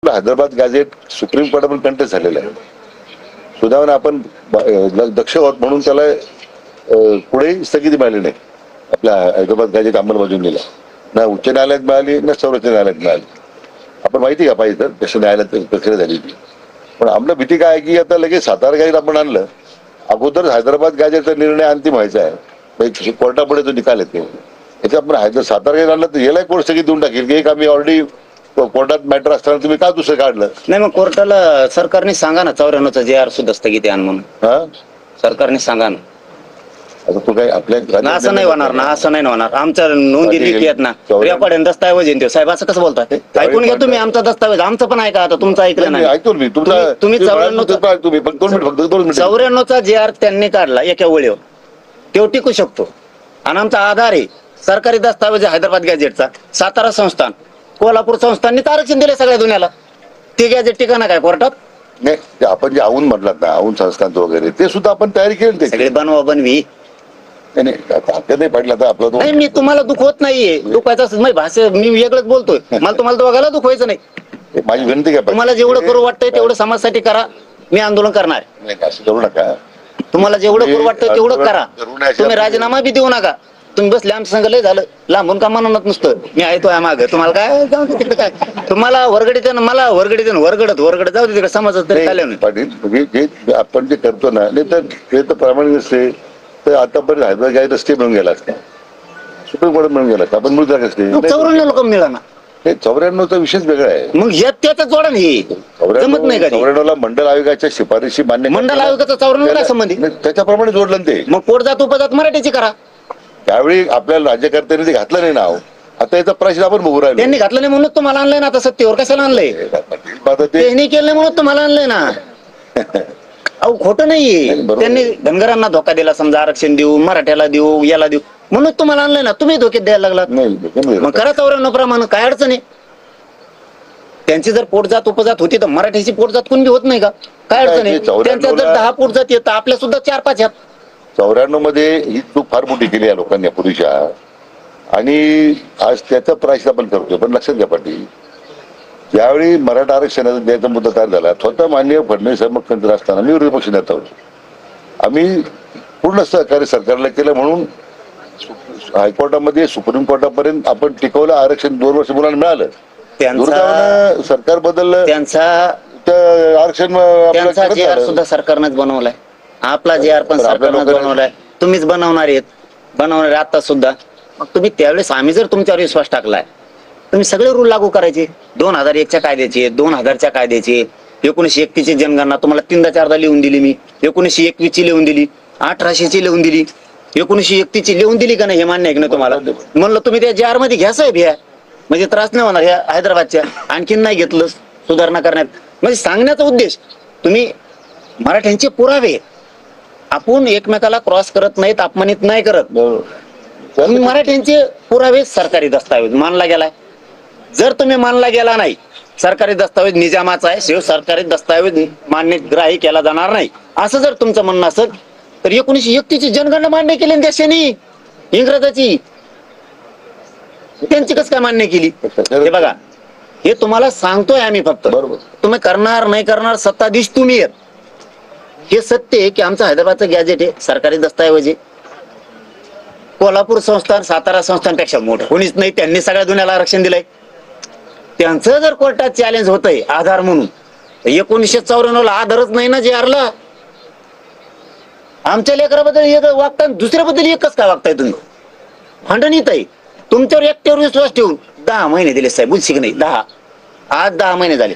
Hyderabad gadget supreme कोर्टामध्ये contest झालेला आहे. सुदैवाने आपण दक्ष आहोत म्हणून त्याला पुढे स्थगिती मिळाली नाही. आपल्या हैदराबाद गॅझेट अंमलबजावणीला ना उच्च न्यायालयात मिळाली ना सर्वोच्च न्यायालयात मिळाली. आपण माहिती का पाहिजे तर तसं न्यायालयात प्रक्रिया झाली होती. पण आम्हाला भीती काय आहे की आता लगेच सातारा गॅझेट आपण आणलं, अगोदर हैदराबाद गॅझेटचा निर्णय अंतिम व्हायचा आहे. कोर्टापुढे तो निकाल येते. याचा आपण सातारा गॅझेट आणलं तर याला कोर्ट स्थगिती देऊन टाकेल की एक आम्ही ऑलरेडी कोर्टात मॅटर असताना तुम्ही का दुसरं काढलं. नाही, मग कोर्टाला सरकारने सांगा ना 94चा JR सुद्धा स्थगिती आण म्हणून. हा, सरकारने सांगा ना. आता तो काही आपल्या असं नाही होणार ना, असं नाही होणार. आमच्या नोंदी लेखी आहेत ना, रेकॉर्ड दस्तावेज आहे. साहेब असं कसं बोलताय? ऐकून घ्या तुम्ही आमचा दस्तावेज. आमचं पण ऐका, आता तुमचं ऐकलं नाही. ऐकतो मी तुमचा. तुम्ही 94चा तुम्ही फक्त 2 मिनिट, फक्त 2 मिनिट. 94चा JR त्यांनी काढला एका वेळेवर, तो टिकू शकतो. आणि आमचा आधार आहे सरकारी दस्तावेज हैदराबाद गॅझेटचा. सातारा संस्थान, कोल्हापूर संस्थांनी आरक्षण दिले सगळ्या दुनियाला. ते गॅझेट टिका काय कोर्टात? नाही, ते आपण जे औंध म्हटलात ना, औंध संस्थांचं वगैरे ते सुद्धा आपण तयारी केली. सगळे बनवा बनवी. नाही नाही पाहिलं तर आपलं नाही, मी तुम्हाला दुखवत नाहीये. दुखायचं माझी भाषा, मी वेगळंच बोलतोय. मला तुम्हाला दोघाला दुखवायचं नाही. माझी विनंती काय, तुम्हाला जेवढं करू वाटतंय तेवढं समाजासाठी करा. मी आंदोलन करणार. नाही असं करू नका. तुम्हाला जेवढं करू वाटतंय तेवढं करा. तुम्ही राजीनामा बी देऊ नका. तुम्ही बसले आमचं संघ लय झालं, लांबून का म्हणत नुसतं मी ऐकतोय माग. तुम्हाला काय जाऊ दे तिकडे, काय तुम्हाला वर्गडीत मला वर्गडीत वर्गडत जाऊ दे तिकडे. समाजात तरी चालेल पाटील. म्हणजे जे आपण जे करतो ना, नाही तर ते तर प्रामाणिक असते तर आतापर्यंत हैदराबाद गॅझेट स्टे मिळून गेला असता, सुप्रीम कोर्ट मिळून गेला असता. आपण मिळू जागा स्टे 94 लोक मिळाला ना. हे 94चा विषयच वेगळा आहे. मग त्याचा जोडा नाही, जमत नाही का? 94ला मंडल आयोगाच्या शिफारशी मान्य. मंडल आयोगाचा 94 काय संबंधी? त्याच्याप्रमाणे जोडलं ना ते. मग पोटजात उपजात मराठीची करा. त्यावेळी आपल्याला राज्यकर्त्यांनी ते घातलं नाही नाव. आता याचा प्रश्न आपण बघू राहिलो. त्यांनी घातलं नाही म्हणून तुम्हाला आणलंय ना. आता सत्तेवर कशाला आणलंय? त्यांनी केलं नाही म्हणून तुम्हाला आणलंय ना. अहो खोटं नाहीये. त्यांनी धनगरांना धोका दिला, समजा आरक्षण देऊ, मराठ्याला देऊ, याला देऊ म्हणून तुम्हाला आणलंय ना. तुम्ही धोके द्यायला लागलात. मग करा 94 प्रमाणे. काय अडचण आहे? त्यांची जर पोटजात उपजात होती तर मराठ्याची पोटजात कोणी होत नाही का? काय अडचण आहे? त्यांच्या जर 10 पोटजात येतं, आपल्या सुद्धा 4-5 आहेत. 94 मध्ये ही चूक फार मोठी केली आहे लोकांनी पूर्वीच्या, आणि आज त्याचा प्रायश आपण करतोय. पण लक्षात घ्या पाटील, ज्यावेळी मराठा आरक्षणाचा द्यायचा मुद्दा तयार झाला, स्वतः माननीय फडणवीस मुख्यमंत्री असताना मी विरोधी पक्ष नेता होतो. आम्ही पूर्ण सहकार्य सरकारला केलं म्हणून हायकोर्टामध्ये सुप्रीम कोर्टापर्यंत आपण टिकवलं. आरक्षण 2 वर्ष मुलांना मिळालं. दुर्दैवानं सरकार बदललं. त्यांचा आरक्षण JR सुद्धा सरकारनंच बनवलाय. आपला JR पण सरकारनंच बनवलाय. तुम्हीच बनवणार आता सुद्धा. मग तुम्ही त्यावेळेस, आम्ही जर तुमच्यावर विश्वास टाकलाय, तुम्ही सगळे रूल लागू करायचे. 2001च्या कायद्याचे, 2000च्या कायद्याचे, 1931ची जनगणना तुम्हाला 3दा-4दा लिहून दिली मी. 1921ची लिहून दिली, 1800ची लिहून दिली, 1931ची लिहून दिली का नाही हे मान्य आहे की नाही तुम्हाला? म्हणलं तुम्ही त्या JR मध्ये घ्या साहेब, ह्या म्हणजे त्रास नाही होणार. ह्या हैदराबादच्या आणखीन नाही घेतलं सुधारणा करण्यात. म्हणजे सांगण्याचा उद्देश, तुम्ही मराठ्यांचे पुरावे, आपण एकमेकाला क्रॉस करत नाहीत, अपमानित नाही करत. तुम्ही मराठ्यांचे पुरावे, सरकारी दस्तावेज मानला गेलाय. जर तुम्ही मानला गेला नाही, सरकारी दस्तावेज निजामाचा आहे, शिव सरकारी दस्तावेज मान्य ग्राह्य केला जाणार नाही, असं जर तुमचं म्हणणं असेल तर 1931ची जनगणना मान्य केली ना देशाने, इंग्रजाची. त्यांची कसं काय मान्य केली? हे बघा, हे तुम्हाला सांगतोय आम्ही फक्त. तुम्ही करणार नाही करणार, सत्ताधीश तुम्ही आहेत. हे सत्य आहे की आमचं हैदराबादचं गॅझेट आहे, सरकारी दस्तावेज आहे. कोल्हापूर संस्थान सातारा संस्थानपेक्षा मोठं कोणीच नाही. त्यांनी सगळ्या दुनियाला आरक्षण दिलंय. त्यांचं जर कोर्टात चॅलेंज होतंय आधार म्हणून, 1994ला आधारच नाही ना JRला. आमच्या लेकराबद्दल एक वागता, दुसऱ्याबद्दल एकच काय वागताय तुम्ही? भांडण येत आहे. तुमच्यावर एकट्यावर विश्वास ठेवून 10 महिने दिले साहेब, बुलशी की नाही? 10, आज 10 महिने झाले.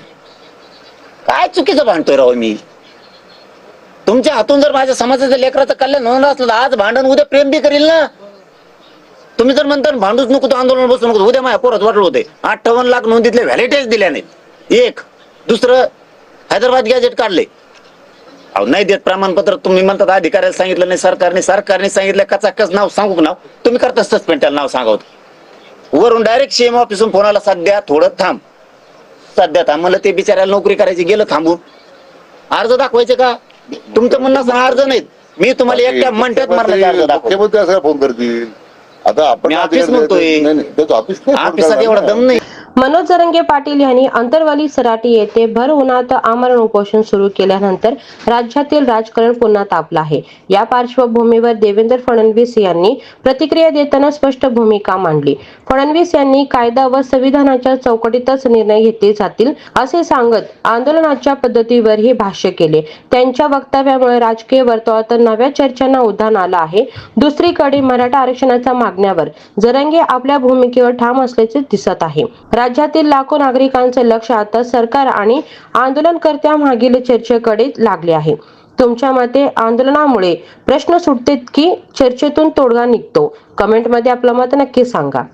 काय चुकीचं भांडतोय राव मी? तुमच्या हातून जर माझ्या समाजाच्या लेकराचं कल्याण होणार असलं, आज भांडण, उद्या प्रेम बी करील ना. तुम्ही जर म्हणता भांडूच नको, तो आंदोलन बसू नको, उद्या माझ्या पोरात वाटलं होते 58 लाख नोंदीतले व्हॅलिडेज दिल्या नाहीत. एक दुसरं हैदराबाद गॅझेट काढले, अहो नाही देत प्रमाणपत्र. तुम्ही म्हणतात अधिकाऱ्याला सांगितलं नाही, सरकारने सांगितलं कचाकच नाव सांगू नाव. तुम्ही करता सस्पेंड, त्याला नाव सांगावं. वरून डायरेक्ट CM ऑफिसून फोन आला, सध्या थोडं थांब, सध्या थांब. म्हणलं ते बिचाऱ्याला नोकरी करायची, गेलं थांबून. अर्ज दाखवायचे का? तुमचं म्हणणं अर्ज नाहीत, मी तुम्हाला एकट्या म्हणतात मारण्याचा अर्ज दाखवतो. फोन करतील. आता आपण ऑफिस म्हणतोय, ऑफिसात एवढा दम नाही. मनोज जरंगे पाटील यांनी अंतरवाली सराटी येथे भर उन्हात आमरण उपोषण सुरू केल्यानंतर राज्यातील राजकारण पुन्हा तापलं आहे. या पार्श्वभूमीवर देवेंद्र फडणवीस यांनी प्रतिक्रिया देताना स्पष्ट भूमिका मांडली. फडणवीस यांनी कायदा व संविधानाच्या चौकटीतच निर्णय घेतले जातील असे सांगत आंदोलनाच्या पद्धतीवरही भाष्य केले. त्यांच्या वक्तव्यामुळे राजकीय वर्तुळात नव्या चर्चांना उधाण आलं आहे. दुसरीकडे मराठा आरक्षणाच्या मागण्यावर जरंगे आपल्या भूमिकेवर ठाम असल्याचे दिसत आहे. राज्यातील लाखो नागरिकांचे लक्ष आता सरकार आणि आंदोलनकर्त्यांमागील चर्चेकडे लागले आहे. तुमच्या मते आंदोलनामुळे प्रश्न सुटतात की चर्चेतून तोडगा निघतो? कमेंटमध्ये आपलं मत नक्की सांगा.